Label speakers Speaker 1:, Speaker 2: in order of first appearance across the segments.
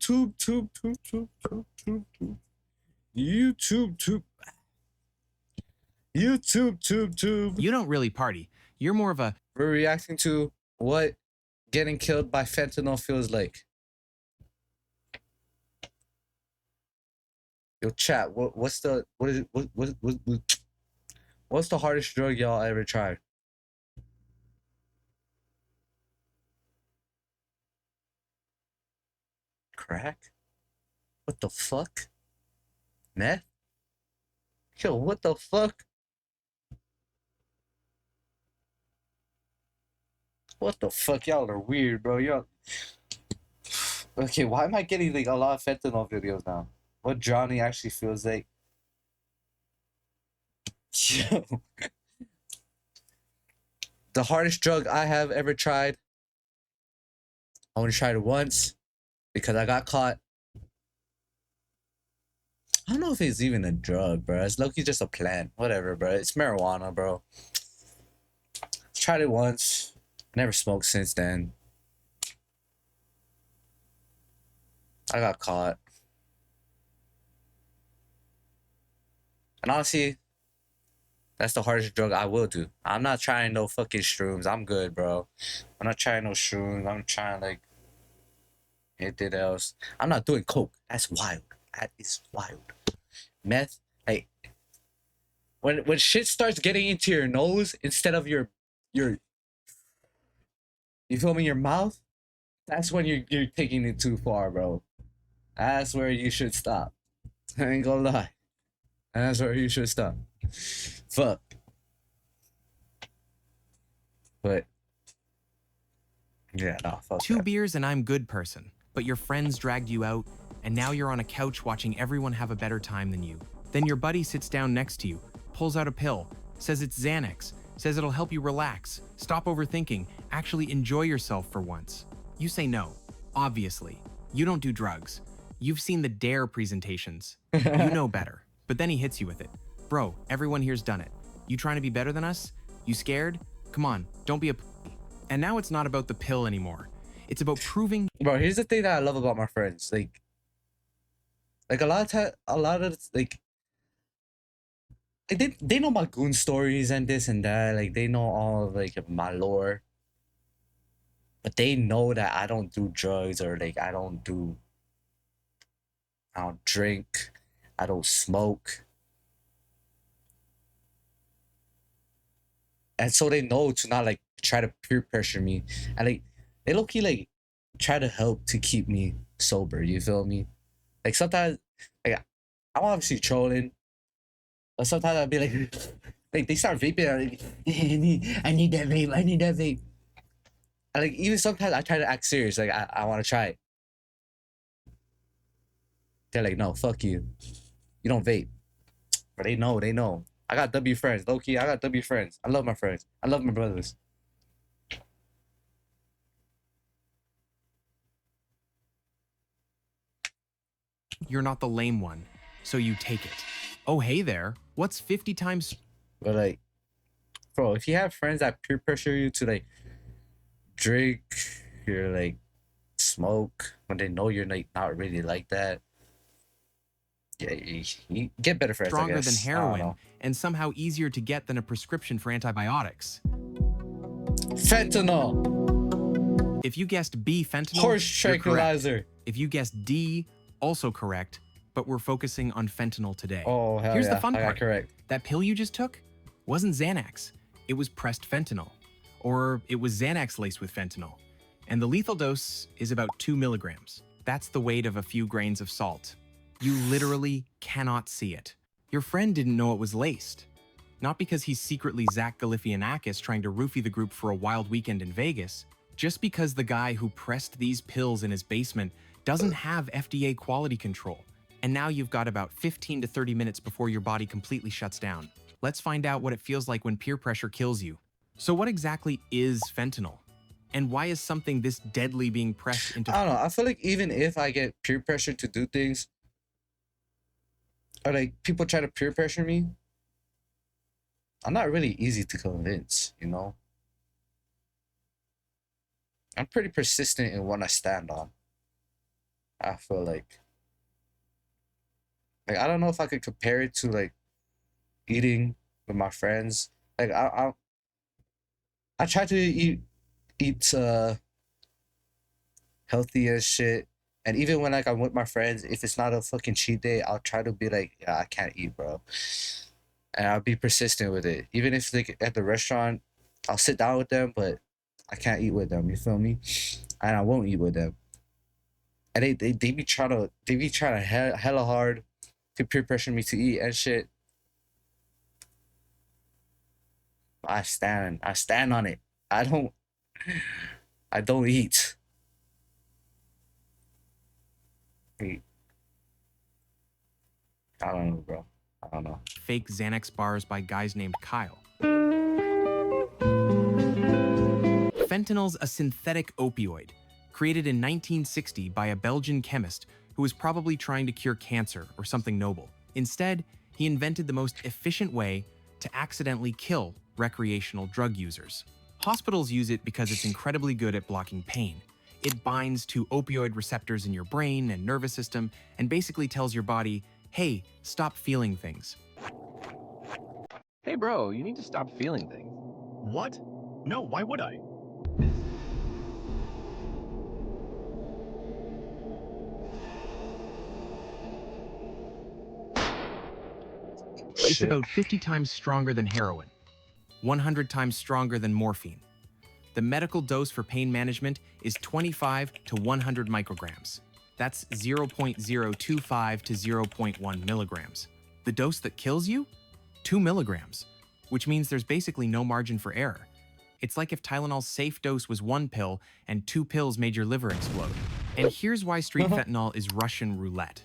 Speaker 1: YouTube.
Speaker 2: You don't really party. You're more of a...
Speaker 1: We're reacting to what getting killed by fentanyl feels like. Yo, chat. What's the hardest drug y'all ever tried? Crack? What the fuck? Meth? Yo, what the fuck? What the fuck? Y'all are weird, bro. Y'all. Okay, why am I getting like a lot of fentanyl videos now? What Johnny actually feels like? Yo. The hardest drug I have ever tried. I only tried it once because I got caught. I don't know if it's even a drug, bro. It's low-key just a plant. Whatever, bro. It's marijuana, bro. Tried it once. Never smoked since then. I got caught. And honestly, that's the hardest drug I will do. I'm not trying no fucking shrooms. I'm good, bro. I'm not trying no shrooms. I'm trying like anything else. I'm not doing coke. That's wild. That is wild. Meth, like when shit starts getting into your nose instead of your you feel me, your mouth, that's when you're taking it too far, bro. That's where you should stop. I ain't gonna lie. That's where you should stop. Fuck. But yeah, no, fuck
Speaker 2: 2
Speaker 1: that.
Speaker 2: beers and I'm good person. But your friends dragged you out, and now you're on a couch watching everyone have a better time than you. Then your buddy sits down next to you, pulls out a pill, says it's Xanax, says it'll help you relax, stop overthinking, actually enjoy yourself for once. You say no. Obviously. You don't do drugs. You've seen the DARE presentations. You know better. But then he hits you with it. Bro, everyone here's done it. You trying to be better than us? You scared? Come on, don't be a pussy. And now it's not about the pill anymore. It's about proving...
Speaker 1: Bro, here's the thing that I love about my friends. Like a lot of like they know my goon stories and this and that. Like they know all of like my lore. But they know that I don't do drugs or like I don't drink, I don't smoke. And so they know to not like try to peer pressure me. And like they low-key like try to help to keep me sober, you feel me? Like sometimes like I'm obviously trolling. But sometimes I'll be like they start vaping and like, I need that vape. And like even sometimes I try to act serious, like I want to try it. They're like, no, fuck you. You don't vape. But they know. I got W friends, low key. I got W friends. I love my friends. I love my brothers.
Speaker 2: You're not the lame one, so you take it. Oh, hey there. What's 50 times...
Speaker 1: But like, bro, if you have friends that peer pressure you to like drink, you're like smoke when they know you're like not really like that. Yeah, you get better friends.
Speaker 2: Stronger
Speaker 1: I guess.
Speaker 2: than heroin and somehow easier to get than a prescription for antibiotics.
Speaker 1: Fentanyl.
Speaker 2: If you guessed B, fentanyl,
Speaker 1: Horse
Speaker 2: you're correct.
Speaker 1: tranquilizer.
Speaker 2: If you guessed D, also correct, but we're focusing on fentanyl today.
Speaker 1: Oh, hell
Speaker 2: Here's
Speaker 1: yeah.
Speaker 2: the fun
Speaker 1: I
Speaker 2: part.
Speaker 1: got correct.
Speaker 2: That pill you just took wasn't Xanax. It was pressed fentanyl. Or it was Xanax laced with fentanyl. And the lethal dose is about 2 milligrams. That's the weight of a few grains of salt. You literally cannot see it. Your friend didn't know it was laced. Not because he's secretly Zach Galifianakis trying to roofie the group for a wild weekend in Vegas, just because the guy who pressed these pills in his basement doesn't have FDA quality control. And now you've got about 15 to 30 minutes before your body completely shuts down. Let's find out what it feels like when peer pressure kills you. So what exactly is fentanyl? And why is something this deadly being pressed into...
Speaker 1: I don't know. I feel like even if I get peer pressure to do things, or like people try to peer pressure me, I'm not really easy to convince, you know? I'm pretty persistent in what I stand on. I feel like I don't know if I could compare it to like eating with my friends. Like I try to eat healthy as shit. And even when like I'm with my friends, if it's not a fucking cheat day, I'll try to be like, yeah, I can't eat, bro. And I'll be persistent with it. Even if like at the restaurant, I'll sit down with them, but I can't eat with them. You feel me? And I won't eat with them. And they be trying to hella hard to peer pressure me to eat and shit. I stand on it. I don't I don't eat. I don't know, bro. I don't know.
Speaker 2: Fake Xanax bars by guys named Kyle. Fentanyl's a synthetic opioid, created in 1960 by a Belgian chemist who was probably trying to cure cancer or something noble. Instead, he invented the most efficient way to accidentally kill recreational drug users. Hospitals use it because it's incredibly good at blocking pain. It binds to opioid receptors in your brain and nervous system and basically tells your body, hey, stop feeling things.
Speaker 3: Hey bro, you need to stop feeling things.
Speaker 4: What? No, why would I?
Speaker 2: It's
Speaker 1: Shit.
Speaker 2: about 50 times stronger than heroin, 100 times stronger than morphine. The medical dose for pain management is 25 to 100 micrograms. That's 0.025 to 0.1 milligrams. The dose that kills you? 2 milligrams, which means there's basically no margin for error. It's like if Tylenol's safe dose was 1 pill and 2 pills made your liver explode. And here's why street fentanyl is Russian roulette.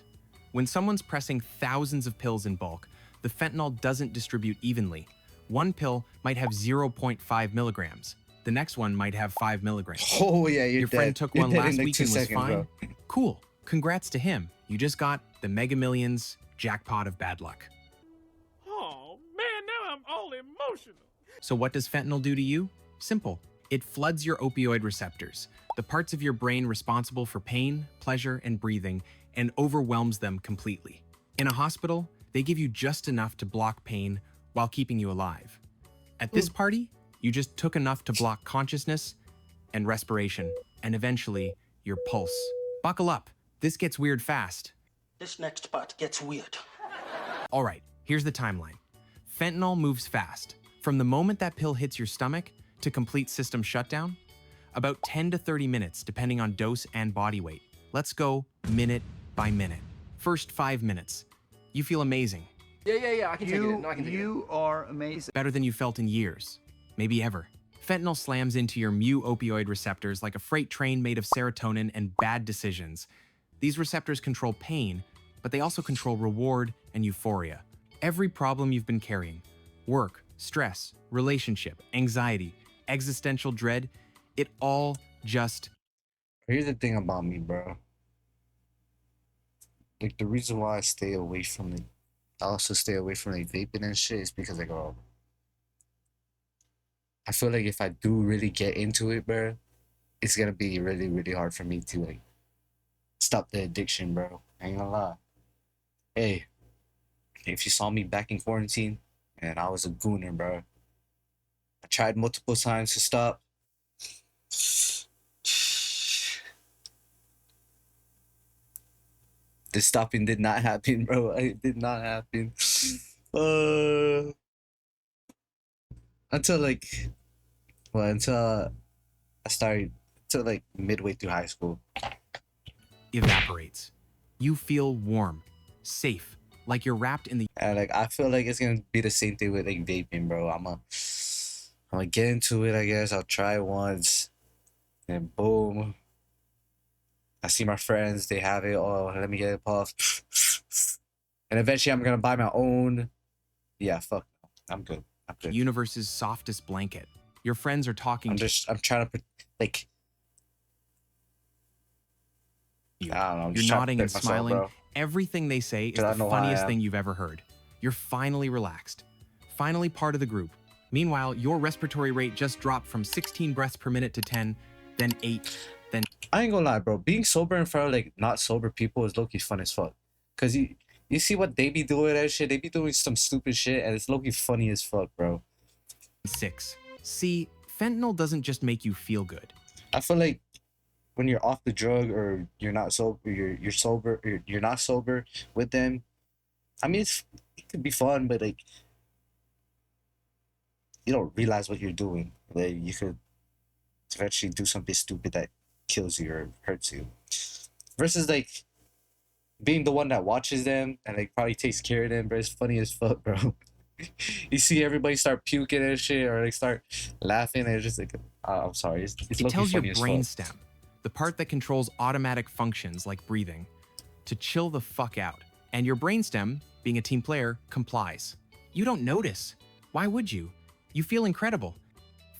Speaker 2: When someone's pressing thousands of pills in bulk, the fentanyl doesn't distribute evenly. One pill might have 0.5 milligrams. The next one might have 5 milligrams.
Speaker 1: Oh yeah, you're
Speaker 2: Your
Speaker 1: dead.
Speaker 2: friend took
Speaker 1: You're
Speaker 2: one
Speaker 1: dead in,
Speaker 2: last
Speaker 1: like,
Speaker 2: week
Speaker 1: 2
Speaker 2: and was
Speaker 1: seconds,
Speaker 2: fine.
Speaker 1: bro.
Speaker 2: Cool. Congrats to him. You just got the Mega Millions jackpot of bad luck.
Speaker 5: Oh man, now I'm all emotional.
Speaker 2: So what does fentanyl do to you? Simple. It floods your opioid receptors, the parts of your brain responsible for pain, pleasure, and breathing, and overwhelms them completely. In a hospital, they give you just enough to block pain while keeping you alive. At this party, you just took enough to block consciousness and respiration, and eventually, your pulse. Buckle up. This gets weird fast.
Speaker 6: This next part gets weird.
Speaker 2: All right, here's the timeline. Fentanyl moves fast. From the moment that pill hits your stomach to complete system shutdown, about 10 to 30 minutes, depending on dose and body weight. Let's go minute by minute. First 5 minutes. You feel amazing.
Speaker 3: Yeah, I can take it. No, I can take it.
Speaker 4: You are amazing.
Speaker 2: Better than you felt in years, maybe ever. Fentanyl slams into your mu opioid receptors like a freight train made of serotonin and bad decisions. These receptors control pain, but they also control reward and euphoria. Every problem you've been carrying, work, stress, relationship, anxiety, existential dread, it all just...
Speaker 1: Here's the thing about me, bro. Like the reason why I also stay away from like vaping and shit is because like I feel like if I do really get into it, bro, it's gonna be really, really hard for me to like stop the addiction, bro. I ain't gonna lie. Hey, if you saw me back in quarantine, and I was a gooner, bro. I tried multiple times to stop. The stopping did not happen, bro. It did not happen. Until like, well, until I started, until like midway through high school.
Speaker 2: evaporates. You feel warm, safe, like you're wrapped in the
Speaker 1: And like, I feel like it's gonna be the same thing with like vaping, bro. I'm gonna get into it, I guess. I'll try it once, and boom. I see my friends, they have it. Oh, let me get a puff. And eventually I'm gonna buy my own. Yeah, fuck. I'm good. I'm good.
Speaker 2: universe's softest blanket. Your friends are talking
Speaker 1: I'm
Speaker 2: to
Speaker 1: trying to like.
Speaker 2: you.
Speaker 1: I don't know. I'm
Speaker 2: You're
Speaker 1: just trying to
Speaker 2: nodding and
Speaker 1: protect myself,
Speaker 2: smiling.
Speaker 1: bro.
Speaker 2: Everything they say is
Speaker 1: 'Cause I
Speaker 2: the
Speaker 1: know how I
Speaker 2: funniest
Speaker 1: am.
Speaker 2: thing you've ever heard. You're finally relaxed. Finally part of the group. Meanwhile, your respiratory rate just dropped from 16 breaths per minute to 10, then 8, then
Speaker 1: I ain't gonna lie, bro. Being sober in front of like not sober people is low-key fun as fuck. Cause you see what they be doing and shit. They be doing some stupid shit, and it's low-key funny as fuck, bro.
Speaker 2: 6. See, fentanyl doesn't just make you feel good.
Speaker 1: I feel like when you're off the drug or you're not sober, you're sober, or you're not sober with them. I mean, it could be fun, but like you don't realize what you're doing. Like you could eventually do something stupid that kills you or hurts you. Versus like being the one that watches them and like probably takes care of them, but it's funny as fuck, bro. You see everybody start puking and shit or like start laughing and it's just like I'm sorry, it's
Speaker 2: It
Speaker 1: low-key
Speaker 2: tells your
Speaker 1: funny as fuck.
Speaker 2: brainstem, the part that controls automatic functions like breathing, to chill the fuck out. And your brainstem, being a team player, complies. You don't notice. Why would you? You feel incredible.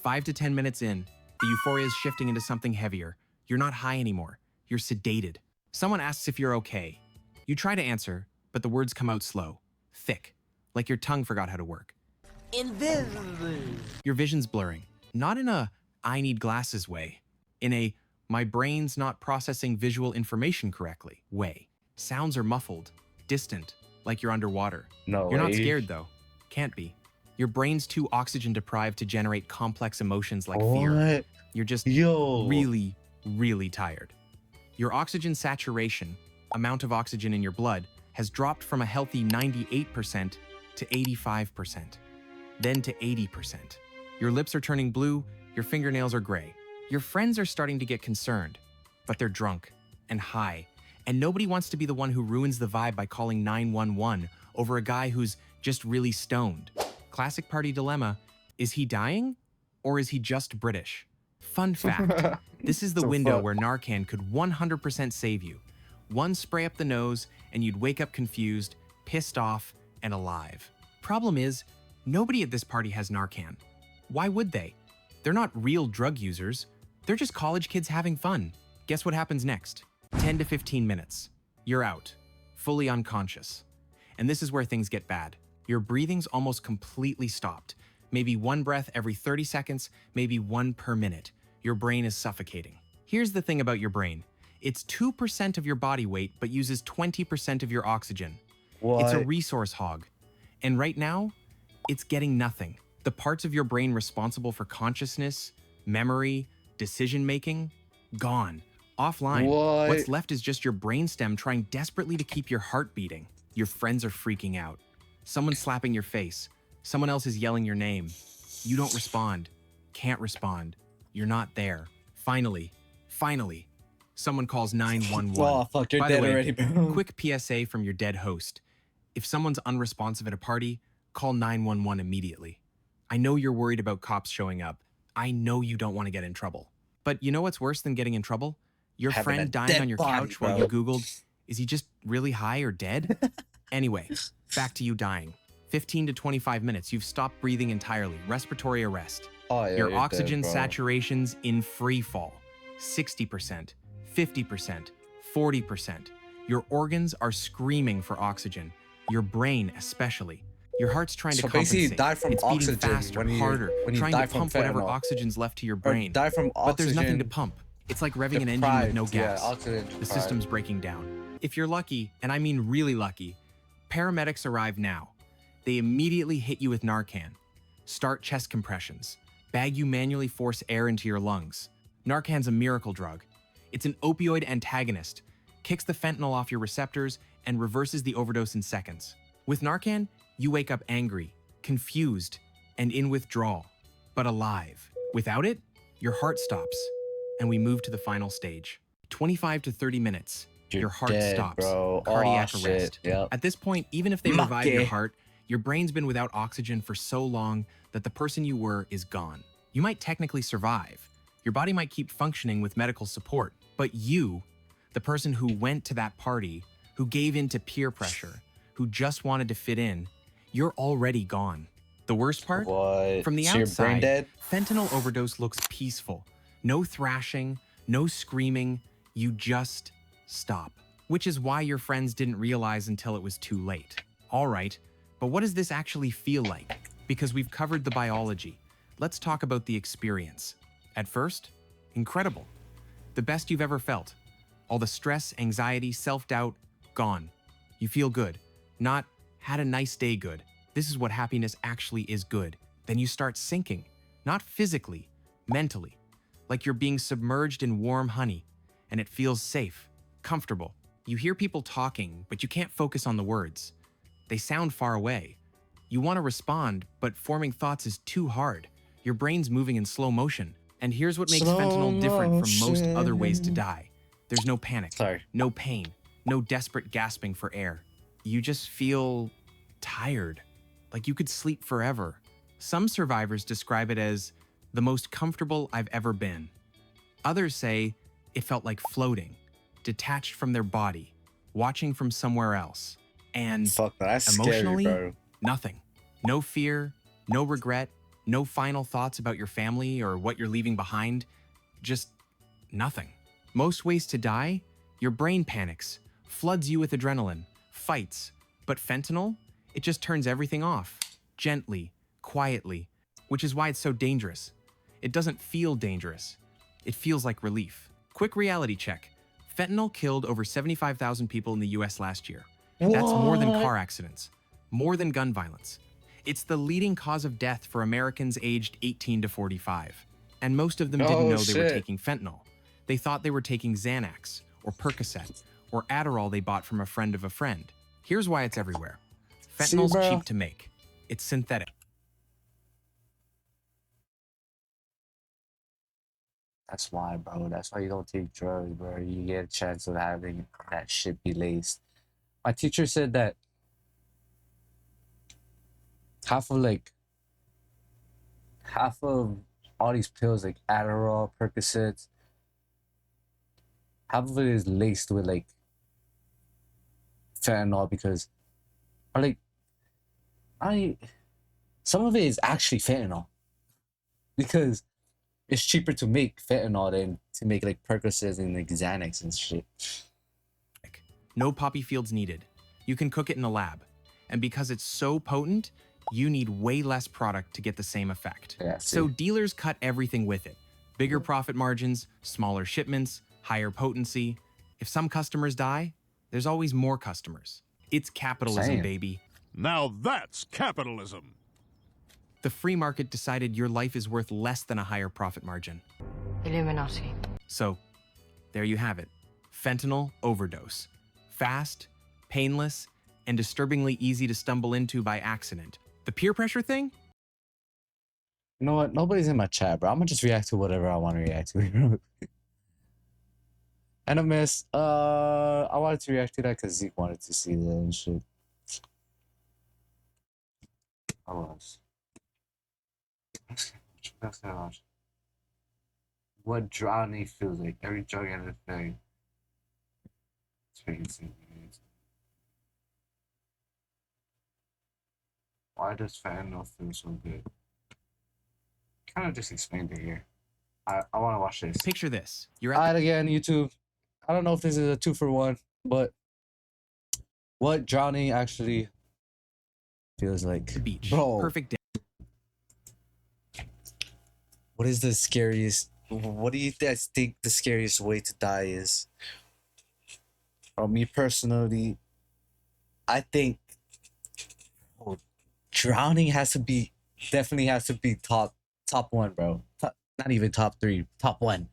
Speaker 2: 5 to 10 minutes in, the euphoria is shifting into something heavier. You're not high anymore. You're sedated. Someone asks if you're okay. You try to answer, but the words come out slow, thick, like your tongue forgot how to work.
Speaker 6: Invisible.
Speaker 2: Your vision's blurring, not in a I need glasses way, in a my brain's not processing visual information correctly way. Sounds are muffled, distant, like you're underwater.
Speaker 1: No
Speaker 2: You're not
Speaker 1: way.
Speaker 2: scared though. Can't be. Your brain's too oxygen deprived to generate complex emotions like fear.
Speaker 1: What?
Speaker 2: You're just
Speaker 1: Yo.
Speaker 2: really, really tired. Your oxygen saturation, amount of oxygen in your blood, has dropped from a healthy 98% to 85%, then to 80%. Your lips are turning blue, your fingernails are gray. Your friends are starting to get concerned, but they're drunk and high, and nobody wants to be the one who ruins the vibe by calling 911 over a guy who's just really stoned. Classic party dilemma, is he dying or is he just British? Fun fact, this is the
Speaker 1: So
Speaker 2: window
Speaker 1: fuck.
Speaker 2: where Narcan could 100% save you. One spray up the nose and you'd wake up confused, pissed off, and alive. Problem is, nobody at this party has Narcan. Why would they? They're not real drug users. They're just college kids having fun. Guess what happens next? 10 to 15 minutes. You're out, fully unconscious. And this is where things get bad. Your breathing's almost completely stopped. Maybe one breath every 30 seconds, maybe one per minute. Your brain is suffocating. Here's the thing about your brain. It's 2% of your body weight, but uses 20% of your oxygen.
Speaker 1: What?
Speaker 2: It's a resource hog. And right now, it's getting nothing. The parts of your brain responsible for consciousness, memory, decision-making, gone, offline.
Speaker 1: What?
Speaker 2: What's left is just your brainstem trying desperately to keep your heart beating. Your friends are freaking out. Someone's slapping your face. Someone else is yelling your name. You don't respond. Can't respond. You're not there. Finally, someone calls 911.
Speaker 1: Oh fuck, you're
Speaker 2: By the
Speaker 1: dead
Speaker 2: way,
Speaker 1: already, bro.
Speaker 2: Quick PSA from your dead host. If someone's unresponsive at a party, call 911 immediately. I know you're worried about cops showing up. I know you don't want to get in trouble. But you know what's worse than getting in trouble? Your
Speaker 1: Having a
Speaker 2: friend dying
Speaker 1: dead
Speaker 2: on your
Speaker 1: body,
Speaker 2: couch while
Speaker 1: bro.
Speaker 2: you Googled, is he just really high or dead? Anyway, back to you dying. 15 to 25 minutes, you've stopped breathing entirely, respiratory arrest.
Speaker 1: Oh, yeah,
Speaker 2: Your
Speaker 1: you're
Speaker 2: oxygen
Speaker 1: dead, bro.
Speaker 2: saturation's in free fall. 60%, 50%, 40%. Your organs are screaming for oxygen. Your brain especially. Your heart's trying to
Speaker 1: So basically
Speaker 2: compensate.
Speaker 1: you die from
Speaker 2: it's beating
Speaker 1: oxygen
Speaker 2: faster,
Speaker 1: when you-
Speaker 2: harder,
Speaker 1: when you
Speaker 2: trying
Speaker 1: die
Speaker 2: to
Speaker 1: from
Speaker 2: pump whatever
Speaker 1: fentanyl.
Speaker 2: oxygen's left to your
Speaker 1: Or
Speaker 2: brain.
Speaker 1: die from oxygen.
Speaker 2: But there's nothing to pump. It's like revving an engine with no
Speaker 1: deprived,
Speaker 2: gas.
Speaker 1: Yeah, oxygen
Speaker 2: The
Speaker 1: deprived.
Speaker 2: system's breaking down. If you're lucky, and I mean really lucky, paramedics arrive now. They immediately hit you with Narcan. Start chest compressions. Bag you manually force air into your lungs. Narcan's a miracle drug. It's an opioid antagonist, kicks the fentanyl off your receptors, and reverses the overdose in seconds. With Narcan, you wake up angry, confused, and in withdrawal, but alive. Without it, your heart stops, and we move to the final stage. 25 to 30 minutes,
Speaker 1: You're
Speaker 2: your heart
Speaker 1: dead,
Speaker 2: stops,
Speaker 1: bro.
Speaker 2: cardiac
Speaker 1: Aw, shit.
Speaker 2: arrest.
Speaker 1: Yep.
Speaker 2: At this point, even if they revive your
Speaker 1: Mucky.
Speaker 2: heart, your brain's been without oxygen for so long that the person you were is gone. You might technically survive. Your body might keep functioning with medical support, but you, the person who went to that party, who gave in to peer pressure, who just wanted to fit in, you're already gone. The worst part?
Speaker 1: What?
Speaker 2: From the
Speaker 1: So you're brain
Speaker 2: outside,
Speaker 1: dead?
Speaker 2: fentanyl overdose looks peaceful. No thrashing, no screaming, you just stop. Which is why your friends didn't realize until it was too late. All right, but what does this actually feel like? Because we've covered the biology. Let's talk about the experience. At first, incredible. The best you've ever felt. All the stress, anxiety, self-doubt, gone. You feel good. Not, had a nice day good. This is what happiness actually is good. Then you start sinking. Not physically, mentally. Like you're being submerged in warm honey, and it feels safe, comfortable. You hear people talking, but you can't focus on the words. They sound far away. You want to respond, but forming thoughts is too hard. Your brain's moving in slow motion. And here's what makes
Speaker 1: Slow
Speaker 2: fentanyl different from most other ways to
Speaker 1: motion.
Speaker 2: die. There's no panic,
Speaker 1: Sorry.
Speaker 2: no pain, no desperate gasping for air. You just feel tired, like you could sleep forever. Some survivors describe it as the most comfortable I've ever been. Others say it felt like floating, detached from their body, watching from somewhere else. And
Speaker 1: Fuck, that's
Speaker 2: emotionally,
Speaker 1: scary, bro.
Speaker 2: nothing. No fear, no regret, no final thoughts about your family or what you're leaving behind. Just nothing. Most ways to die, your brain panics, floods you with adrenaline, fights. But fentanyl, it just turns everything off, gently, quietly, which is why it's so dangerous. It doesn't feel dangerous. It feels like relief. Quick reality check. Fentanyl killed over 75,000 people in the US last year. That's more than car accidents, more than gun violence. It's the leading cause of death for Americans aged 18 to 45. And most of them didn't
Speaker 1: Oh,
Speaker 2: know they were
Speaker 1: shit.
Speaker 2: taking fentanyl. They thought they were taking Xanax, or Percocet, or Adderall they bought from a friend of a friend. Here's why it's everywhere.
Speaker 1: See,
Speaker 2: Fentanyl's
Speaker 1: bro?
Speaker 2: cheap to make. It's synthetic.
Speaker 1: That's why, bro. That's why you don't take drugs, bro. You get a chance of having that shit be laced. My teacher said that half of all these pills, like Adderall, Percocets, half of it is laced with like fentanyl because, or like, some of it is actually fentanyl because it's cheaper to make fentanyl than to make like Percocets and like Xanax and shit.
Speaker 2: No poppy fields needed. You can cook it in a lab. And because it's so potent, you need way less product to get the same effect.
Speaker 1: Yeah,
Speaker 2: So
Speaker 1: see.
Speaker 2: dealers cut everything with it. Bigger profit margins, smaller shipments, higher potency. If some customers die, there's always more customers. It's capitalism,
Speaker 1: Same.
Speaker 2: baby.
Speaker 5: Now that's capitalism.
Speaker 2: The free market decided your life is worth less than a higher profit margin.
Speaker 7: Illuminati.
Speaker 2: So, there you have it. Fentanyl overdose. Fast, painless, and disturbingly easy to stumble into by accident. The peer pressure thing?
Speaker 1: You know what? Nobody's in my chat, bro. I'm gonna just react to whatever I want to react to, bro. And I missed. I wanted to react to that because Zeke wanted to see that and shit. I was. What drowning feels like. Every drug and everything. It's freaking insane. Why does fentanyl feel so good? Kind of just explained it here. I want to watch this.
Speaker 2: Picture this. You're at
Speaker 1: Alright, again, YouTube. I don't know if this is a 2-for-1, but what drowning actually feels like.
Speaker 2: the beach.
Speaker 1: Bro,
Speaker 2: Perfect day.
Speaker 1: what is the scariest? What do you guys think the scariest way to die is? For me personally, I think drowning definitely has to be top one, bro. Not even top 3, top 1.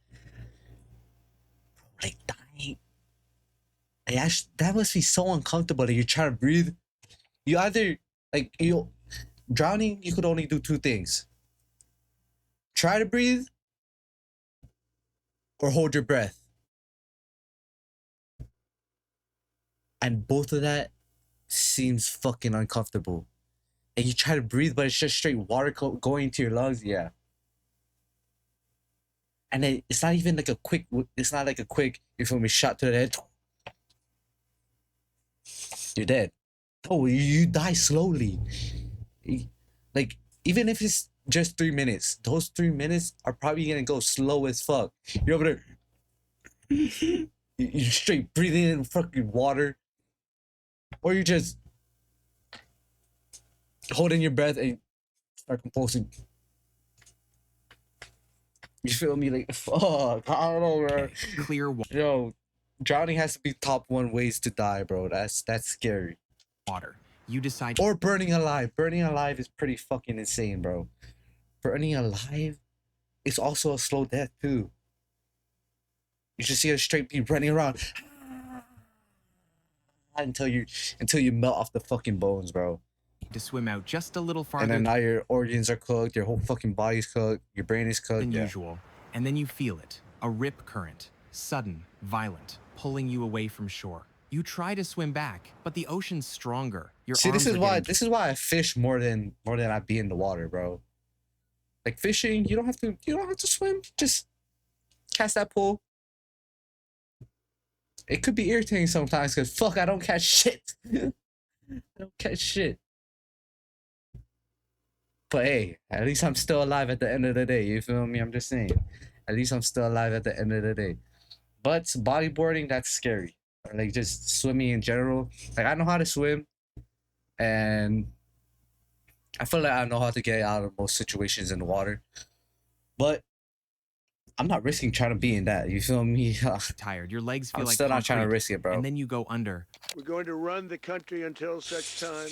Speaker 1: Like dying, that must be so uncomfortable. That you're trying to breathe. You either drowning. You could only do 2 things: try to breathe, or hold your breath. And both of that seems fucking uncomfortable. And you try to breathe, but it's just straight water going into your lungs. Yeah. And then it's not even like a quick. It's not like a quick. You feel me? Shot to the head. You're dead. Oh, you die slowly. Like even if it's just 3 minutes, those 3 minutes are probably gonna go slow as fuck. You're over there. You're straight breathing in fucking water, or you just holding your breath and start composing. You feel me? Like, fuck, I don't know, bro.
Speaker 2: Okay, clear
Speaker 1: Yo, drowning has to be top one ways to die, bro. That's scary.
Speaker 2: water. You decide
Speaker 1: Or burning alive. Burning alive is pretty fucking insane, bro. Burning alive is also a slow death too. You just see a straight be running around until you melt off the fucking bones, bro.
Speaker 2: to swim out just a little farther
Speaker 1: And then now your organs are cooked, your whole fucking body's cooked, your brain is cooked.
Speaker 2: than
Speaker 1: Yeah.
Speaker 2: usual, and then you feel it, a rip current, sudden, violent, pulling you away from shore. You try to swim back, but the ocean's stronger. Your
Speaker 1: See,
Speaker 2: arms
Speaker 1: this is
Speaker 2: are
Speaker 1: why
Speaker 2: getting
Speaker 1: I fish more than I be in the water, bro. Like fishing, you don't have to swim. Just cast that pole. It could be irritating sometimes because fuck, I don't catch shit. I don't catch shit. But hey, at least I'm still alive at the end of the day. You feel me? I'm just saying. At least I'm still alive at the end of the day. But bodyboarding, that's scary. Or like just swimming in general. Like I know how to swim, and I feel like I know how to get out of most situations in the water. But I'm not risking trying to be in that. You feel me?
Speaker 2: tired. Your legs feel
Speaker 1: I'm
Speaker 2: like
Speaker 1: still not trying to
Speaker 2: concrete,
Speaker 1: risk it, bro.
Speaker 2: and then you go under.
Speaker 7: We're going to run the country until such time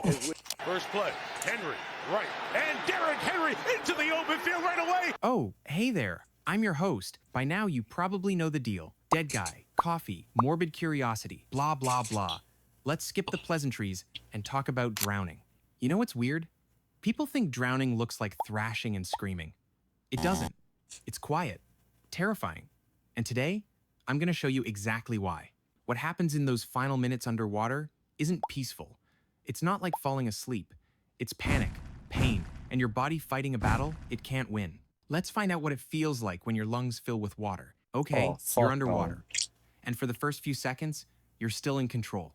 Speaker 7: as we...
Speaker 5: First play, Henry, right, and Derrick Henry into the open field right away.
Speaker 2: Oh, hey there. I'm your host. By now, you probably know the deal. Dead guy, coffee, morbid curiosity, blah, blah, blah. Let's skip the pleasantries and talk about drowning. You know what's weird? People think drowning looks like thrashing and screaming. It doesn't. It's quiet, terrifying. And today, I'm going to show you exactly why. What happens in those final minutes underwater isn't peaceful. It's not like falling asleep. It's panic, pain, and your body fighting a battle it can't win. Let's find out what it feels like when your lungs fill with water. Okay,
Speaker 1: Oh, fuck
Speaker 2: you're
Speaker 1: no.
Speaker 2: underwater. And for the first few seconds, you're still in control.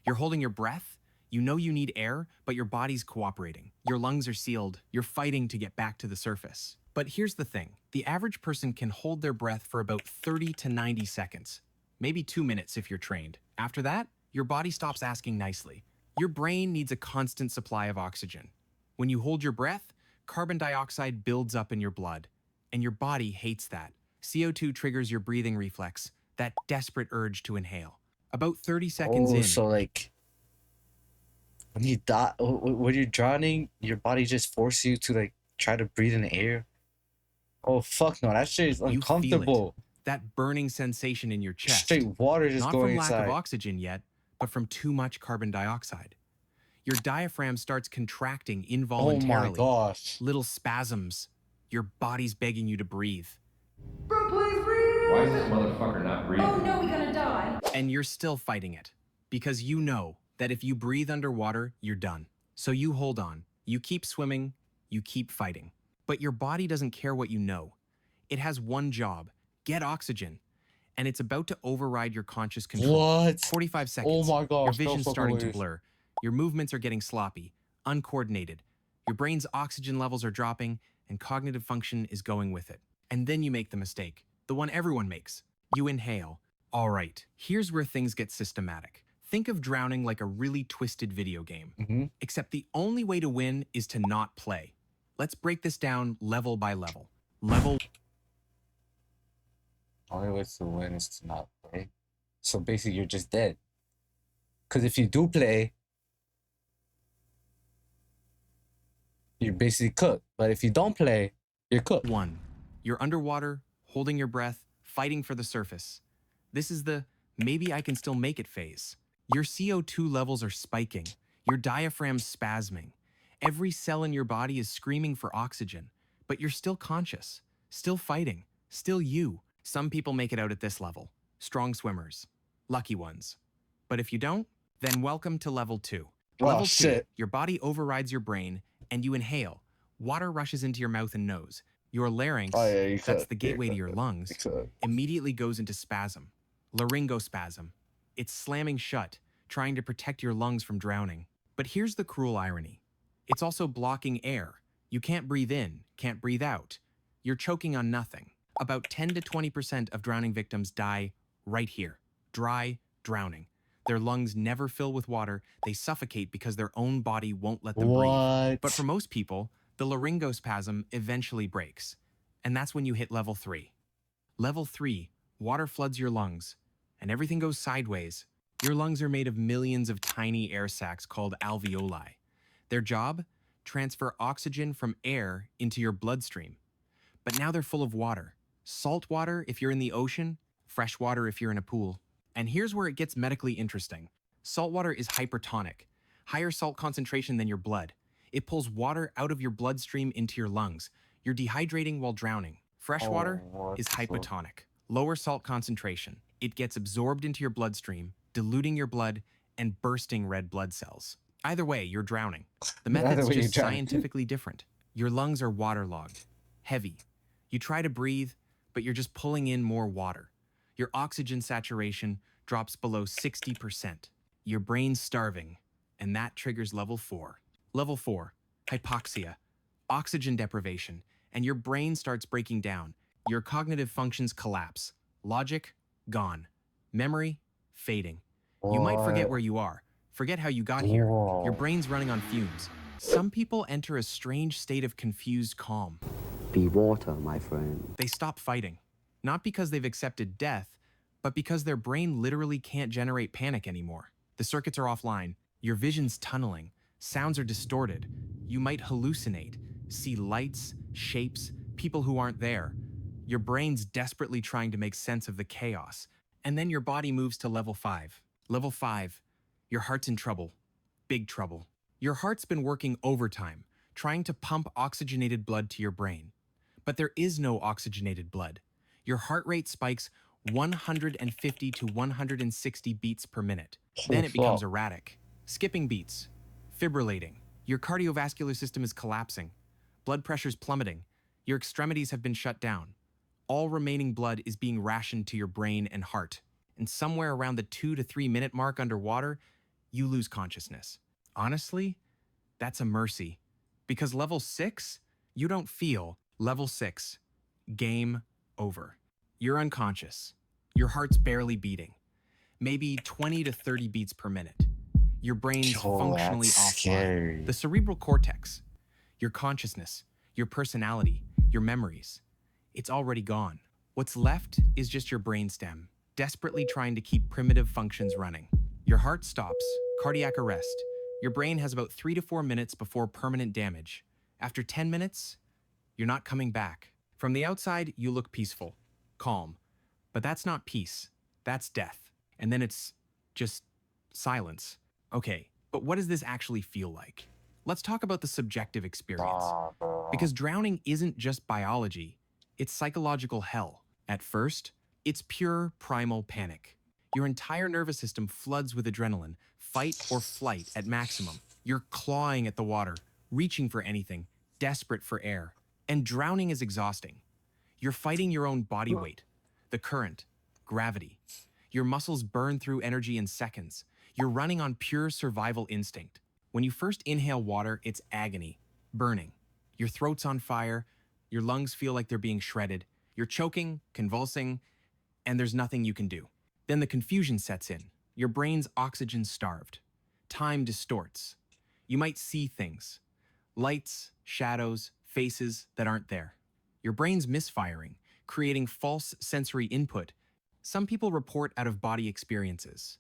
Speaker 2: You're holding your breath. You know you need air, but your body's cooperating. Your lungs are sealed. You're fighting to get back to the surface. But here's the thing. The average person can hold their breath for about 30 to 90 seconds. Maybe 2 minutes if you're trained. After that, your body stops asking nicely. Your brain needs a constant supply of oxygen. When you hold your breath, carbon dioxide builds up in your blood, and your body hates that. CO2 triggers your breathing reflex, that desperate urge to inhale. About 30 seconds in,
Speaker 1: So like when you die, when you're drowning, your body just forces you to like try to breathe in the air. Oh fuck no, that shit is
Speaker 2: you feel
Speaker 1: uncomfortable.
Speaker 2: it, that burning sensation in your chest.
Speaker 1: Straight water just
Speaker 2: Not
Speaker 1: going
Speaker 2: from lack
Speaker 1: inside.
Speaker 2: of oxygen yet, but from too much carbon dioxide. Your diaphragm starts contracting
Speaker 1: Oh
Speaker 2: involuntarily.
Speaker 1: my gosh.
Speaker 2: Little spasms. Your body's begging you to breathe.
Speaker 8: Bro, please breathe!
Speaker 3: Why is this motherfucker not breathing?
Speaker 8: Oh no, we're gonna die.
Speaker 2: And you're still fighting it. Because you know that if you breathe underwater, you're done. So you hold on. You keep swimming. You keep fighting. But your body doesn't care what you know. It has one job. Get oxygen. And it's about to override your conscious control.
Speaker 1: What?
Speaker 2: 45
Speaker 1: Oh
Speaker 2: seconds.
Speaker 1: my
Speaker 2: Your
Speaker 1: gosh. No
Speaker 2: vision's
Speaker 1: fucking
Speaker 2: starting to
Speaker 1: ways.
Speaker 2: blur. Your movements are getting sloppy, uncoordinated. Your brain's oxygen levels are dropping, and cognitive function is going with it. And then you make the mistake, the one everyone makes. You inhale. All right, here's where things get systematic. Think of drowning like a really twisted video game.
Speaker 1: Mhm.
Speaker 2: Except the only way to win is to not play. Let's break this down level by level. Level
Speaker 1: Only way to win is to not play. So basically, you're just dead. Because if you do play, you're basically cooked. But if you don't play, you're cooked.
Speaker 2: 1. You're underwater, holding your breath, fighting for the surface. This is the maybe I can still make it phase. Your CO2 levels are spiking. Your diaphragm's spasming. Every cell in your body is screaming for oxygen, but you're still conscious, still fighting, still you. Some people make it out at this level. Strong swimmers. Lucky ones. But if you don't, then welcome to level 2.
Speaker 1: Oh,
Speaker 2: Level 2,
Speaker 1: shit.
Speaker 2: your body overrides your brain and you inhale. Water rushes into your mouth and nose. Your larynx,
Speaker 1: Oh, yeah, you
Speaker 2: that's
Speaker 1: could.
Speaker 2: the
Speaker 1: Yeah,
Speaker 2: gateway to
Speaker 1: you
Speaker 2: your
Speaker 1: could.
Speaker 2: lungs,
Speaker 1: You could.
Speaker 2: immediately goes into spasm. Laryngospasm. It's slamming shut, trying to protect your lungs from drowning. But here's the cruel irony. It's also blocking air. You can't breathe in, can't breathe out. You're choking on nothing. About 10 to 20% of drowning victims die right here. Dry drowning. Their lungs never fill with water. They suffocate because their own body won't let them breathe.
Speaker 1: What?
Speaker 2: But for most people, the laryngospasm eventually breaks. And that's when you hit level 3. Level 3, water floods your lungs, and everything goes sideways. Your lungs are made of millions of tiny air sacs called alveoli. Their job? Transfer oxygen from air into your bloodstream. But now they're full of water. Salt water if you're in the ocean, fresh water if you're in a pool. And here's where it gets medically interesting. Salt water is hypertonic, higher salt concentration than your blood. It pulls water out of your bloodstream into your lungs. You're dehydrating while drowning. Fresh water is hypotonic, lower salt concentration. It gets absorbed into your bloodstream, diluting your blood and bursting red blood cells. Either way, you're drowning. The method's
Speaker 1: way you're
Speaker 2: just
Speaker 1: drowning.
Speaker 2: scientifically different. Your lungs are waterlogged, heavy. You try to breathe, but you're just pulling in more water. Your oxygen saturation drops below 60%. Your brain's starving, and that triggers level 4. Level 4, hypoxia, oxygen deprivation, and your brain starts breaking down. Your cognitive functions collapse. Logic, gone. Memory, fading. You might forget where you are, forget how you got here. Your brain's running on fumes. Some people enter a strange state of confused calm.
Speaker 6: Be water, my friend.
Speaker 2: They stop fighting, not because they've accepted death, but because their brain literally can't generate panic anymore. The circuits are offline, your vision's tunneling, sounds are distorted, you might hallucinate, see lights, shapes, people who aren't there. Your brain's desperately trying to make sense of the chaos, and then your body moves to level 5. Level 5, your heart's in trouble, big trouble. Your heart's been working overtime, trying to pump oxygenated blood to your brain. But there is no oxygenated blood. Your heart rate spikes 150 to 160 beats per minute. Then it becomes erratic, skipping beats, fibrillating. Your cardiovascular system is collapsing. Blood pressure's plummeting. Your extremities have been shut down. All remaining blood is being rationed to your brain and heart. And somewhere around the 2 to 3 minute mark underwater, you lose consciousness. Honestly, that's a mercy. Because level 6, you don't feel. Level 6, game over. You're unconscious. Your heart's barely beating. Maybe 20 to 30 beats per minute. Your brain's functionally offline. The cerebral cortex, your consciousness, your personality, your memories, it's already gone. What's left is just your brainstem, desperately trying to keep primitive functions running. Your heart stops, cardiac arrest. Your brain has about 3 to 4 minutes before permanent damage. After 10 minutes, you're not coming back. From the outside, you look peaceful, calm. But that's not peace, that's death. And then it's just silence. Okay, but what does this actually feel like? Let's talk about the subjective experience. Because drowning isn't just biology, it's psychological hell. At first, it's pure primal panic. Your entire nervous system floods with adrenaline, fight or flight at maximum. You're clawing at the water, reaching for anything, desperate for air. And drowning is exhausting. You're fighting your own body weight, the current, gravity. Your muscles burn through energy in seconds. You're running on pure survival instinct. When you first inhale water, it's agony, burning. Your throat's on fire, your lungs feel like they're being shredded, you're choking, convulsing, and there's nothing you can do. Then the confusion sets in. Your brain's oxygen starved. Time distorts. You might see things. Lights, shadows, faces that aren't there. Your brain's misfiring, creating false sensory input. Some people report out-of-body experiences.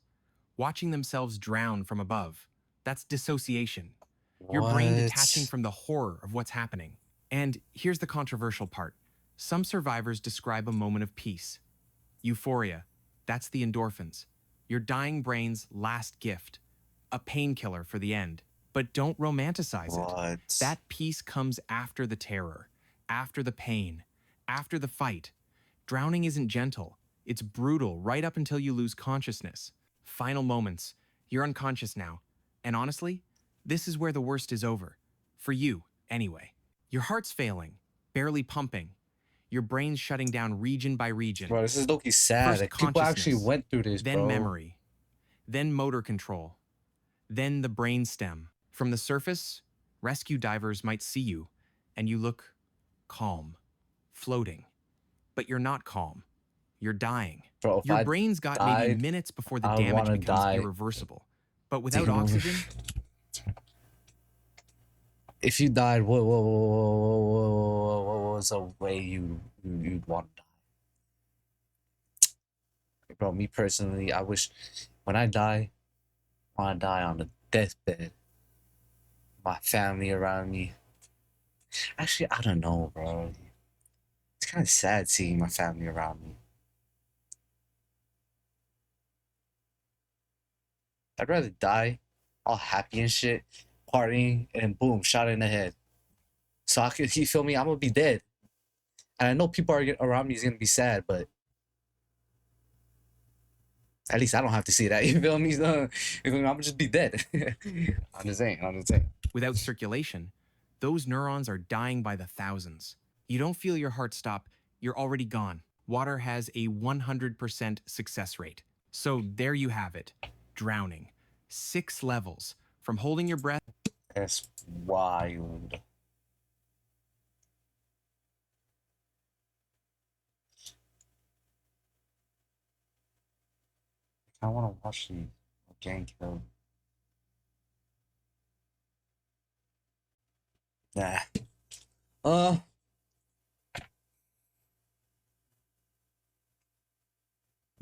Speaker 2: Watching themselves drown from above. That's dissociation. Your brain detaching from the horror of what's happening. And here's the controversial part. Some survivors describe a moment of peace. Euphoria. That's the endorphins. Your dying brain's last gift. A painkiller for the end. But don't romanticize it. That peace comes after the terror, after the pain, after the fight. Drowning isn't gentle. It's brutal right up until you lose consciousness. Final moments. You're unconscious now. And honestly, this is where the worst is over. For you, anyway. Your heart's failing, barely pumping. Your brain's shutting down region by region.
Speaker 1: Bro, this is low-key sad.
Speaker 2: First
Speaker 1: Like, people actually
Speaker 2: consciousness,
Speaker 1: went through this,
Speaker 2: then
Speaker 1: bro.
Speaker 2: memory, then motor control, then the brain stem. From the surface, rescue divers might see you, and you look calm, floating. But you're not calm. You're dying.
Speaker 1: Bro, if
Speaker 2: Your
Speaker 1: I
Speaker 2: brain's got maybe
Speaker 1: died,
Speaker 2: minutes before the
Speaker 1: I would
Speaker 2: damage
Speaker 1: wanna
Speaker 2: becomes
Speaker 1: die.
Speaker 2: irreversible. But without
Speaker 1: Damn.
Speaker 2: oxygen,
Speaker 1: if you died, what was a way you'd want to die? Bro, me personally, I wish when I die, I want to die on the deathbed. My family around me. Actually, I don't know, bro. It's kind of sad seeing my family around me. I'd rather die all happy and shit, partying, and then boom, shot in the head. So I could, you feel me? I'm gonna be dead. And I know people are around me is gonna be sad, but at least I don't have to see that. You feel me? So, I'm gonna just be dead. I'm just saying. I'm just saying.
Speaker 2: Without circulation, those neurons are dying by the thousands. You don't feel your heart stop, you're already gone. Water has a 100% success rate. So there you have it, drowning. 6 levels, from holding your breath.
Speaker 1: That's wild. I want to watch the gang kill. Nah.